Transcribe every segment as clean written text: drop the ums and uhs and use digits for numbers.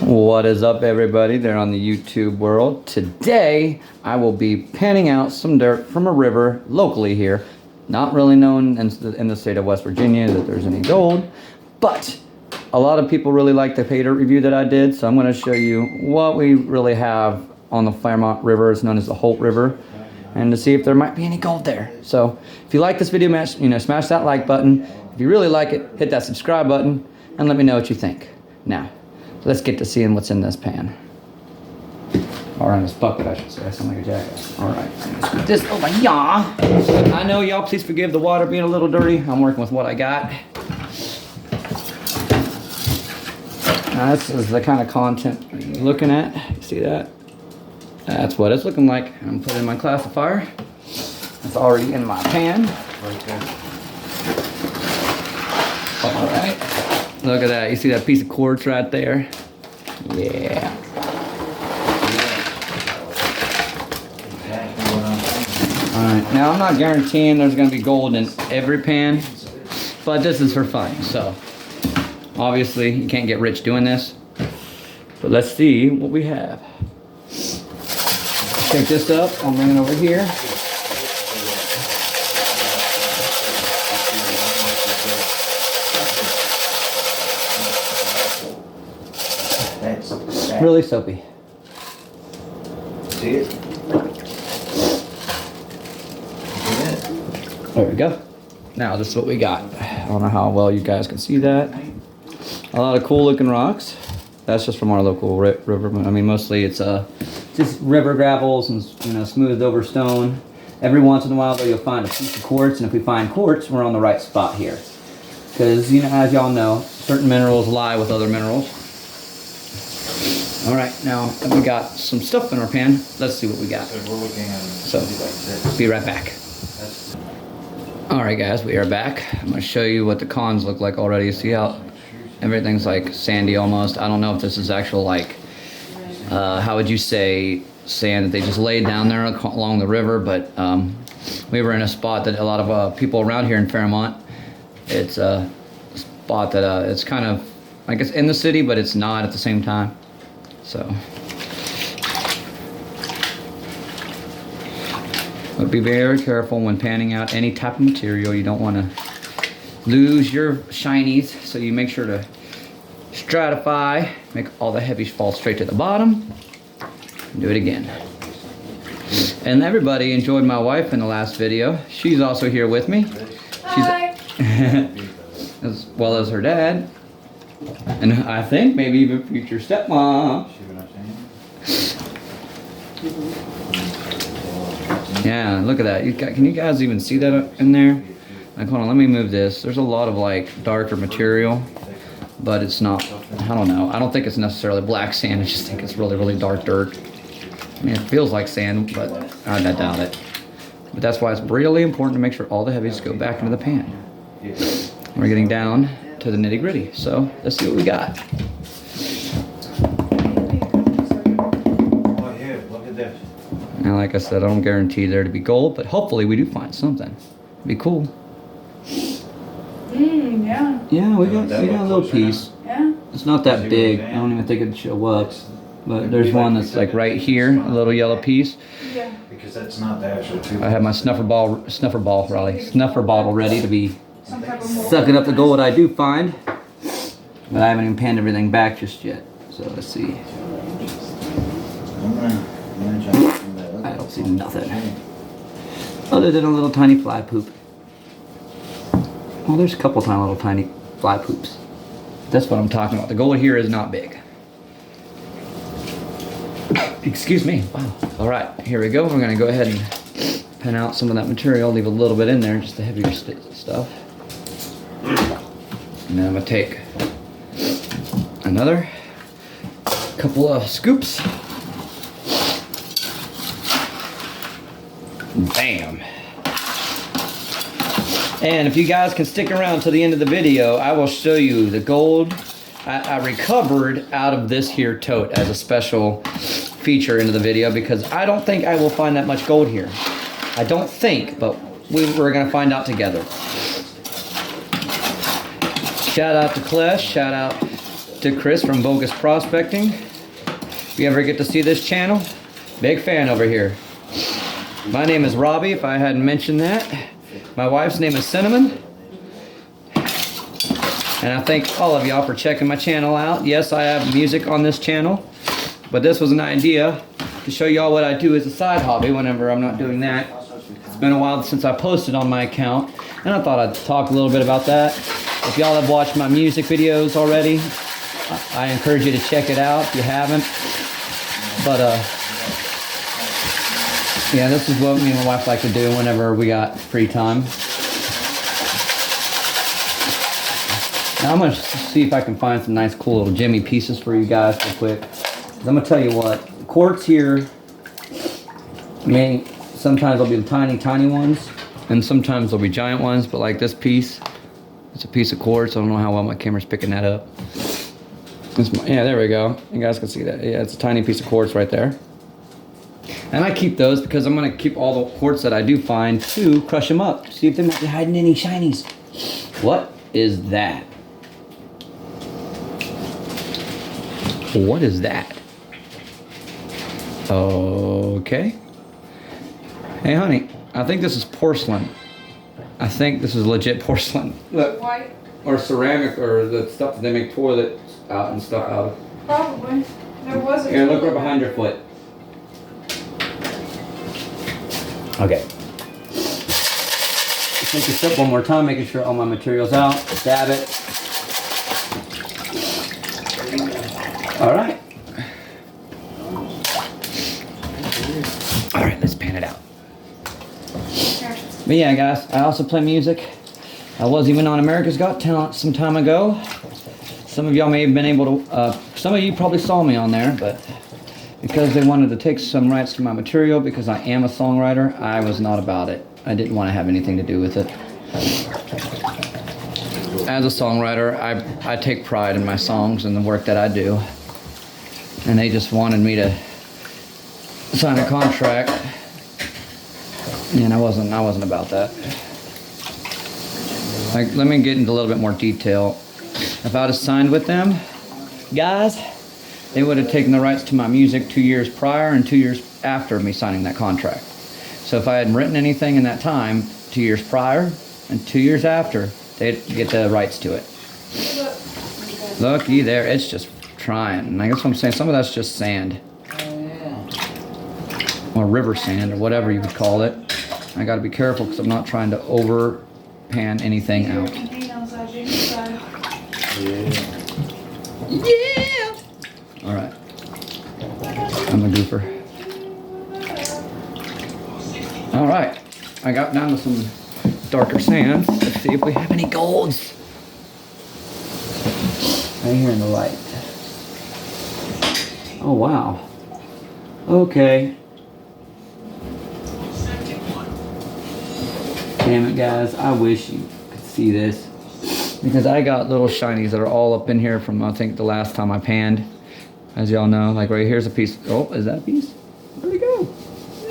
What is up, everybody there on the YouTube world? Today I will be panning out some dirt from a river locally here. Not really known in the state of West Virginia that there's any gold, but a lot of people really like the pay dirt review that I did, so I'm going to show you what we really have on the Fairmont River. It's known as the Holt River, and to see if there might be any gold there. So if you like this video, smash that like button. If you really like it, hit that subscribe button and let me know what you think. Now let's get to seeing what's in this pan. Or in this bucket, I should say. I sound like a jackass. Alright, scoop this over. Yeah. I know y'all, please forgive the water being a little dirty. I'm working with what I got. Now this is the kind of content you're looking at. You see that? That's what it's looking like. I'm putting in my classifier. It's already in my pan. Alright. Look at that. You see that piece of quartz right there? Yeah. Alright, now I'm not guaranteeing there's going to be gold in every pan, but this is for fun. So, obviously, you can't get rich doing this. But let's see what we have. Pick this up. I'll bring it over here. Really soapy. See it? There we go. Now this is what we got. I don't know how well you guys can see that. A lot of cool looking rocks. That's just from our local river. I mean, mostly it's just river gravels and smoothed over stone. Every once in a while though, you'll find a piece of quartz, and if we find quartz, we're on the right spot here. Because as y'all know, certain minerals lie with other minerals. Alright, now we got some stuff in our pan. Let's see what we got. So, be right back. Alright guys, we are back. I'm going to show you what the cons look like already. See how everything's like sandy almost. I don't know if this is actual like, how would you say, sand that they just laid down there along the river, but we were in a spot that a lot of people around here in Fairmont, it's a spot that it's kind of, I guess, in the city, but it's not at the same time. So, but be very careful when panning out any type of material. You don't want to lose your shinies, so you make sure to stratify, make all the heavies fall straight to the bottom, and do it again. And everybody enjoyed my wife in the last video. She's also here with me. Hi. As well as her dad. And I think maybe even future stepmom. Yeah, look at that. Can you guys even see that in there? Like, hold on, let me move this. There's a lot of like darker material, but it's not, I don't know. I don't think it's necessarily black sand. I just think it's really, really dark dirt. I mean, it feels like sand, but I doubt it. But that's why it's really important to make sure all the heavies go back into the pan. We're getting down to the nitty gritty. So let's see what we got. Oh, here, look at this. Now, like I said, I don't guarantee there to be gold, but hopefully we do find something. It'd be cool. Yeah. Yeah, we got a little piece. Yeah. It's not that big. I don't even think it'd show up. But there's one that's like right here, a little yellow piece. Yeah. Because that's not the actual tooth. I have my snuffer bottle ready to be sucking up the gold I do find. But I haven't even panned everything back just yet. So let's see. I don't see nothing. Other than a little tiny fly poop. Well, there's a couple little tiny fly poops. That's what I'm talking about. The gold here is not big. Excuse me. Wow. Alright, here we go. We're going to go ahead and pan out some of that material. Leave a little bit in there, just the heavier stuff. And then I'm going to take another couple of scoops. Bam. And if you guys can stick around to the end of the video, I will show you the gold I recovered out of this here tote as a special feature into the video, because I don't think I will find that much gold here. I don't think, but we're going to find out together. Shout out to Klesh, shout out to Chris from Bogus Prospecting. If you ever get to see this channel, big fan over here. My name is Robbie, if I hadn't mentioned that. My wife's name is Cinnamon. And I thank all of y'all for checking my channel out. Yes, I have music on this channel, but this was an idea to show y'all what I do as a side hobby whenever I'm not doing that. It's been a while since I posted on my account, and I thought I'd talk a little bit about that. If y'all have watched my music videos already, I encourage you to check it out if you haven't. But yeah, this is what me and my wife like to do whenever we got free time. Now I'm gonna see if I can find some nice cool little Jimmy pieces for you guys real quick. 'Cause I'm gonna tell you what, quartz here, sometimes they'll be the tiny ones, and sometimes they'll be giant ones, but like this piece, it's a piece of quartz. I don't know how well my camera's picking that up. Yeah, there we go. You guys can see that. Yeah, it's a tiny piece of quartz right there. And I keep those because I'm gonna keep all the quartz that I do find to crush them up. See if they might be hiding any shinies. What is that? What is that? Okay. Hey, honey, I think this is porcelain. I think this is legit porcelain. Look. White? Or ceramic, or the stuff that they make toilets out and stuff out of. Probably. There was a Here, look right behind your foot. Okay. Take this up one more time, making sure all my material's out. Dab it. All right. All right, let's pan it out. But yeah, guys, I also play music. I was even on America's Got Talent some time ago. Some of y'all may have been able to, some of you probably saw me on there, but because they wanted to take some rights to my material, because I am a songwriter, I was not about it. I didn't want to have anything to do with it. As a songwriter, I take pride in my songs and the work that I do. And they just wanted me to sign a contract, and I wasn't about that. Like, let me get into a little bit more detail. If I'd have signed with them, guys, they would have taken the rights to my music 2 years prior and 2 years after me signing that contract. So if I hadn't written anything in that time, 2 years prior and 2 years after, they'd get the rights to it. Looky there, it's just trying. And I guess what I'm saying, some of that's just sand. Or river sand, or whatever you would call it. I gotta be careful because I'm not trying to over pan anything out. Yeah! Alright. I'm a goofer. Alright. I got down to some darker sands. Let's see if we have any golds. Right here in the light. Oh wow. Okay. Damn it, guys. I wish you could see this. Because I got little shinies that are all up in here from, I think, the last time I panned. As y'all know, like right here's a piece. Oh, is that a piece? Where'd it go?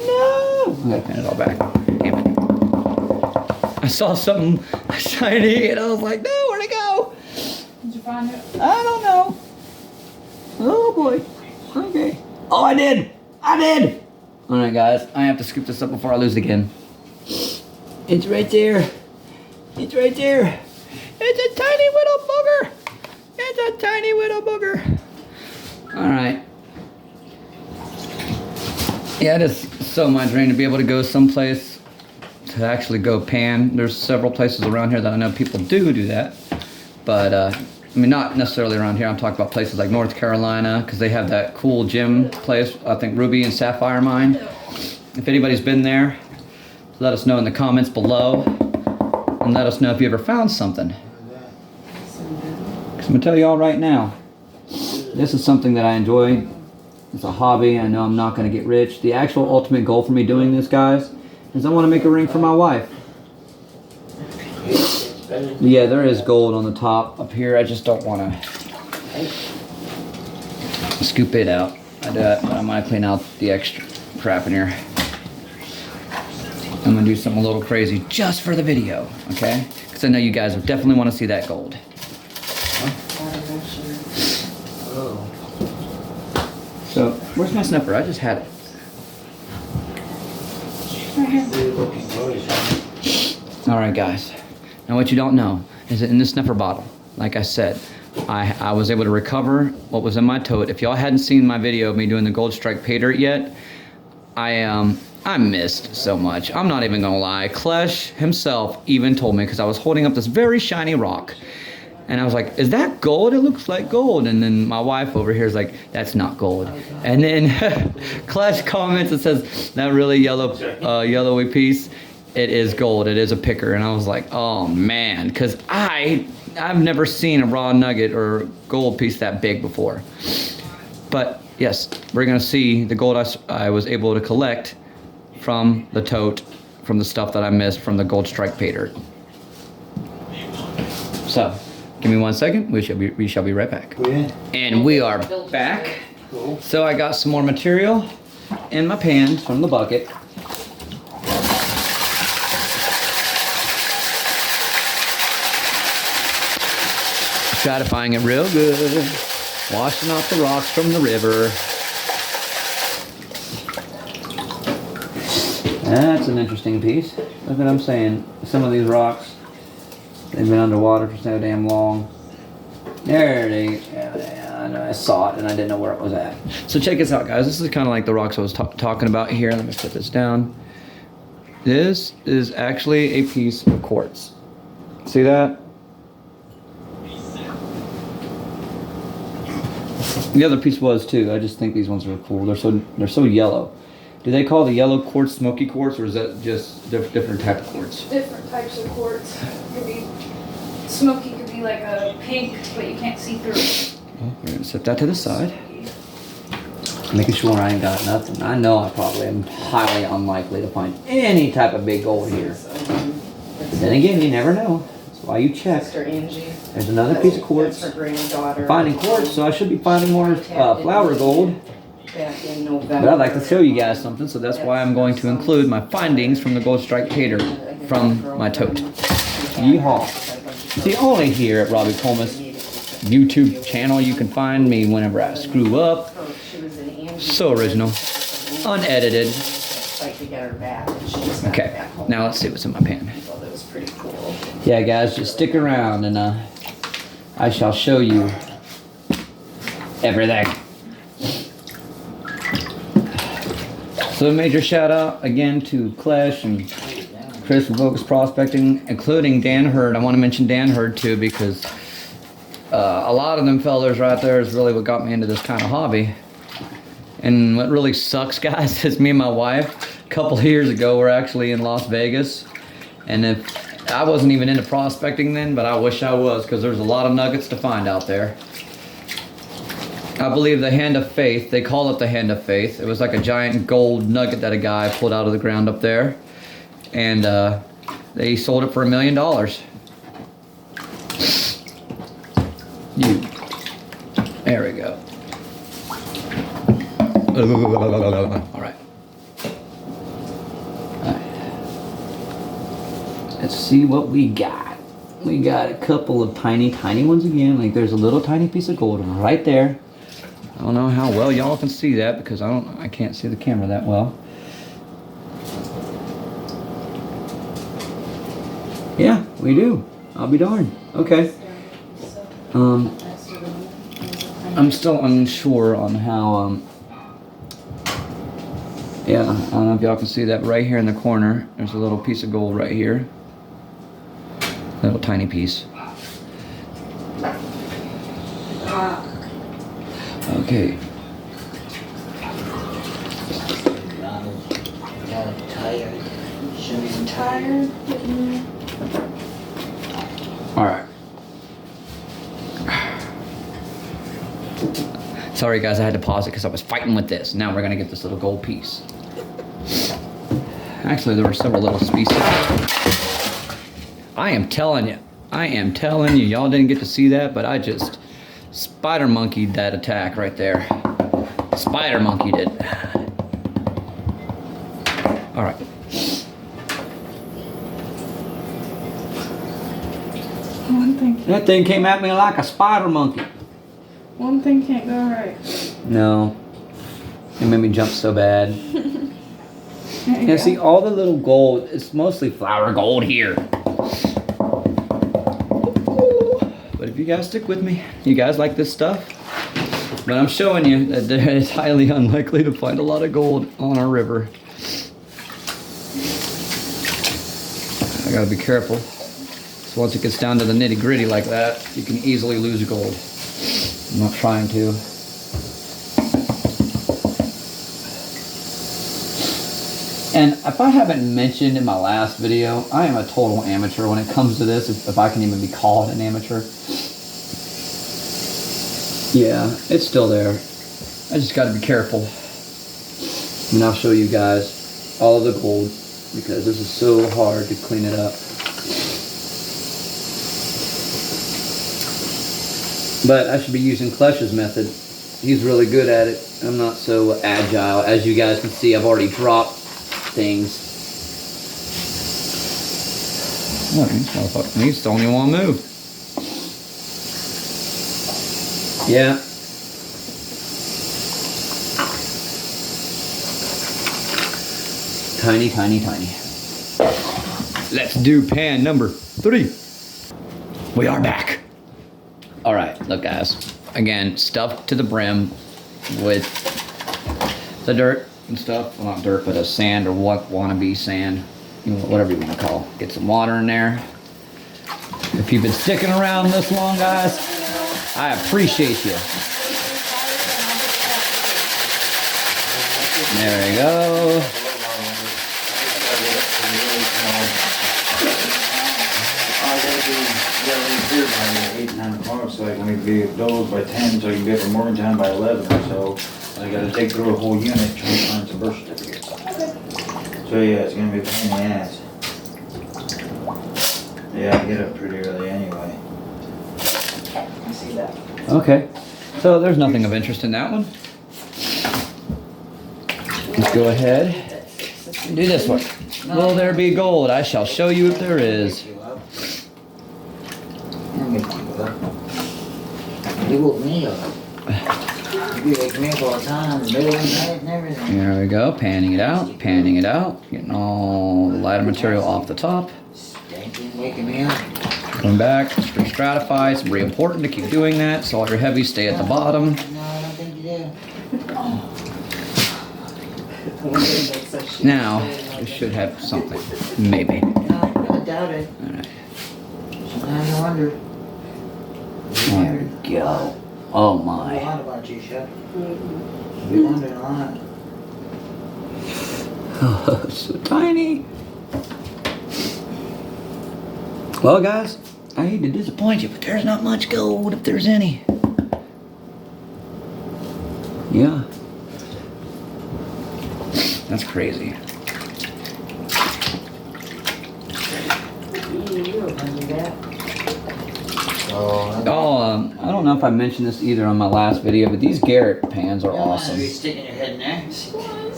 No! I gotta pan it all back. Damn it. I saw something shiny and I was like, no, where'd it go? Did you find it? I don't know. Oh boy. Okay. Oh, I did! I did! Alright, guys. I have to scoop this up before I lose it again. It's right there. It's right there. It's a tiny little booger. It's a tiny little booger. Alright. Yeah, it is so my dream to be able to go someplace to actually go pan. There's several places around here that I know people do that. But, I mean, not necessarily around here. I'm talking about places like North Carolina, because they have that cool gem place, I think Ruby and Sapphire Mine. If anybody's been there, let us know in the comments below. And let us know if you ever found something. Because I'm going to tell you all right now, this is something that I enjoy. It's a hobby. I know I'm not going to get rich. The actual ultimate goal for me doing this, guys, is I want to make a ring for my wife. Yeah, there is gold on the top up here. I just don't want to scoop it out. I might clean out the extra crap in here. I'm going to do something a little crazy just for the video, okay? Because I know you guys would definitely want to see that gold. So, where's my sniffer? I just had it. Right here. Weird looking toys. Alright guys, now what you don't know is that in this sniffer bottle, like I said, I was able to recover what was in my tote. If y'all hadn't seen my video of me doing the Gold Strike pay dirt yet, I missed so much. I'm not even gonna lie. Klesh himself even told me, because I was holding up this very shiny rock, and I was like, is that gold? It looks like gold. And then my wife over here is like, that's not gold. And then Klesh comments and says, that really yellowy piece, it is gold. It is a picker. And I was like, oh man, because I've never seen a raw nugget or gold piece that big before. But yes, we're gonna see the gold I was able to collect from the tote, from the stuff that I missed from the Gold Strike pay dirt. So, give me 1 second. We shall be right back. Yeah. And we are back. Cool. So I got some more material in my pan from the bucket. Stratifying it real good. Washing off the rocks from the river. That's an interesting piece. Look what I'm saying. Some of these rocks, they've been underwater for so damn long. There they, yeah, I know, I saw it and I didn't know where it was at. So check this out, guys. This is kind of like the rocks I was talking about here. Let me put this down. This is actually a piece of quartz. See that? The other piece was too. I just think these ones are cool. They're so yellow. Do they call the yellow quartz smoky quartz, or is that just different type of quartz? Different types of quartz. Could be smoky, could be like a pink, but you can't see through it. Well, we're gonna set that to the side. Making sure I ain't got nothing. I know I probably am highly unlikely to find any type of big gold here. Then again, you never know. That's why you check. Sister Angie. There's another piece of quartz. That's her granddaughter. I'm finding quartz, so I should be finding more flower gold. Back in November. But I'd like to show you guys something, so that's why I'm going to include my findings from the Gold Strike pay dirt from my tote. Yeehaw. See, only here at Robbie Comus YouTube channel you can find me whenever I screw up. So original. Unedited. Okay, now let's see what's in my pan. Yeah guys, just stick around and I shall show you everything. So a major shout out again to Klesh and Chris from Focus Prospecting, including Dan Hurd. I want to mention Dan Hurd too, because a lot of them fellers right there is really what got me into this kind of hobby. And what really sucks, guys, is me and my wife, a couple of years ago, we're actually in Las Vegas. And if I wasn't even into prospecting then, but I wish I was, because there's a lot of nuggets to find out there. I believe the Hand of Faith, they call it the Hand of Faith. It was like a giant gold nugget that a guy pulled out of the ground up there. And they sold it for $1 million. There we go. All right. Let's see what we got. We got a couple of tiny ones again. Like there's a little tiny piece of gold right there. I don't know how well y'all can see that because I can't see the camera that well. Yeah, we do. I'll be darned. Okay. I'm still unsure on how yeah, I don't know if y'all can see that right here in the corner. There's a little piece of gold right here. Little tiny piece. Okay. Tired? Alright. Sorry guys, I had to pause it because I was fighting with this. Now we're going to get this little gold piece. Actually, there were several little species. I am telling you, y'all didn't get to see that, but I just spider monkeyed that attack right there. Spider monkeyed it. All right. One thing. That thing came at me like a spider monkey. One thing can't go right. No. It made me jump so bad. Yeah, see, all the little gold, it's mostly flour gold here. But if you guys stick with me, you guys like this stuff. But I'm showing you that it's highly unlikely to find a lot of gold on our river. I gotta be careful. So once it gets down to the nitty gritty like that, you can easily lose gold. I'm not trying to. And if I haven't mentioned in my last video, I am a total amateur when it comes to this, if I can even be called an amateur. Yeah, it's still there. I just gotta be careful. And I'll show you guys all of the gold because this is so hard to clean it up. But I should be using Klesh's method. He's really good at it. I'm not so agile. As you guys can see, I've already dropped things. Oh, this motherfucker, he still don't even want to move. Yeah. Tiny, tiny, tiny. Let's do pan number 3. We are back. All right, look guys. Again, stuffed to the brim with the dirt and stuff. Well, not dirt, but a sand or what wannabe sand, you know, whatever you want to call it. Get some water in there. If you've been sticking around this long, guys, I appreciate you. There we go. By 8, 9 o'clock, so I can be those by 10, so I can be up in Morgantown by 11 or so. I gotta take through a whole unit trying to find some birth certificates. So yeah, it's gonna be a pain in the ass. Yeah, I get up pretty early anyway. I see that. Okay, so there's nothing of interest in that one. Let's go ahead and do this one. Will there be gold? I shall show you if there is. You woke me up. You wake me up all the time, middle of the night and everything. Here we go, panning it out, getting all the lighter material off the top. Stinking waking me up. Going back, stratify. It's very important to keep doing that, so all your heavies stay at the bottom. No, I don't think you do. Now, this should have something, maybe. No, I doubt it. Alright, Sometimes I wonder. there we go. Oh A my. lot about you, Chef. We wondering a lot. Oh, so tiny. Well, guys, I hate to disappoint you, but there's not much gold if there's any. Yeah. That's crazy. Oh, I don't know if I mentioned this either on my last video, but these Garrett pans are awesome. You're sticking your head in there.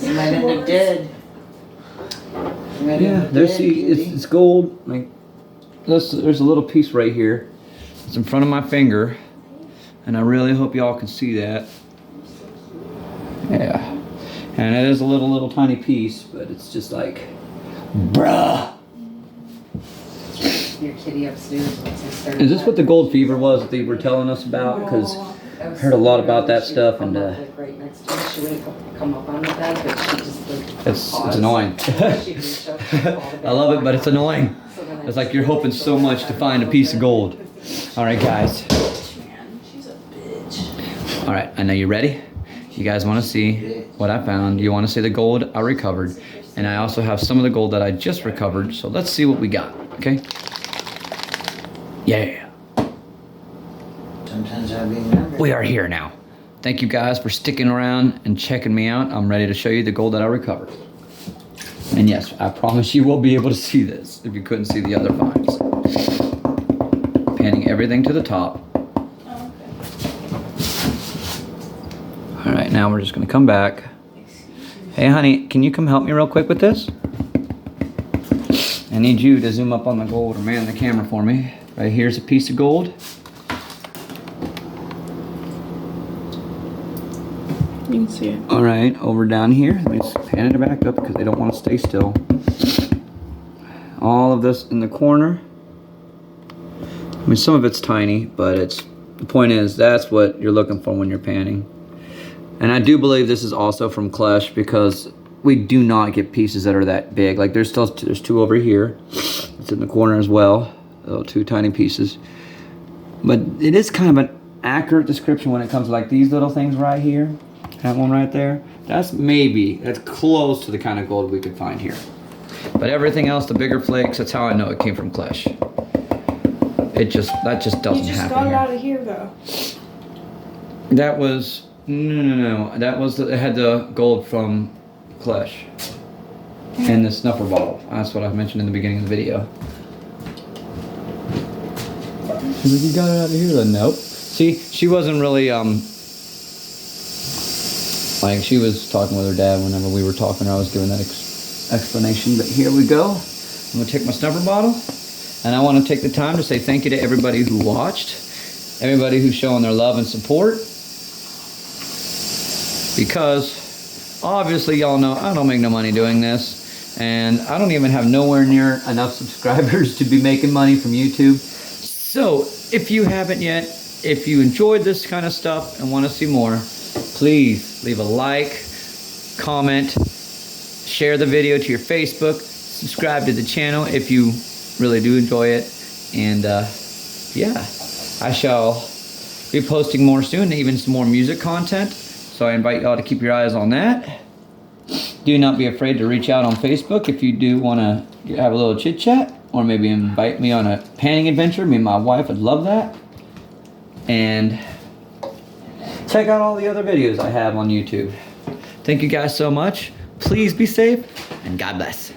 You might end up dead. You might end Yeah, up there's dead, see, kitty. it's gold. Like, there's a little piece right here. It's in front of my finger, and I really hope y'all can see that. Yeah, and it is a little tiny piece, but it's just like, bruh. Your kitty upstairs. Is this what the gold fever was that they were telling us about? Because I heard a lot about that stuff, and Right next to her. She wouldn't come up on the bed, but she just like it's paused. annoying. She'd reach up and fall the bed I love it, but it's annoying. So then I It's like you're hoping so much to find a piece of gold. All right, guys. Man, she's a bitch. All right, I know you're ready. You guys want to see what I found. You want to see the gold I recovered. And I also have some of the gold that I just recovered. So let's see what we got, okay? Yeah. Sometimes I'll be remembered. We are here now. Thank you guys for sticking around and checking me out. I'm ready to show you the gold that I recovered. And yes, I promise you will be able to see this if you couldn't see the other finds. Panning everything to the top. Oh, okay. All right, now we're just gonna come back. Hey honey, can you come help me real quick with this? I need you to zoom up on the gold or man the camera for me. Right here's a piece of gold. You can see it. All right, over down here. Let me just pan it back up because they don't want to stay still. All of this in the corner. I mean, some of it's tiny, but the point is that's what you're looking for when you're panning. And I do believe this is also from Klesh because we do not get pieces that are that big. Like there's two over here. It's in the corner as well. Two tiny pieces. But it is kind of an accurate description when it comes to like these little things right here. That one right there. That's close to the kind of gold we could find here. But everything else, the bigger flakes, that's how I know it came from Klesh. That just doesn't You just happen got it here. out of here though. That was no. That was it had the gold from Klesh and the snuffer bottle. That's what I mentioned in the beginning of the video. She's like, you got it out of here then? Nope. See, she wasn't really like she was talking with her dad whenever we were talking. I was giving that explanation. But here we go. I'm gonna take my snuffer bottle, and I want to take the time to say thank you to everybody who watched, everybody who's showing their love and support. Because obviously y'all know I don't make no money doing this, and I don't even have nowhere near enough subscribers to be making money from YouTube. So if you haven't yet, if you enjoyed this kind of stuff and want to see more, please leave a like, comment, share the video to your Facebook, subscribe to the channel if you really do enjoy it, and yeah, I shall be posting more soon, even some more music content. So I invite y'all to keep your eyes on that. Do not be afraid to reach out on Facebook if you do want to have a little chit chat, or maybe invite me on a panning adventure. Me and my wife would love that. And check out all the other videos I have on YouTube. Thank you guys so much. Please be safe, and God bless.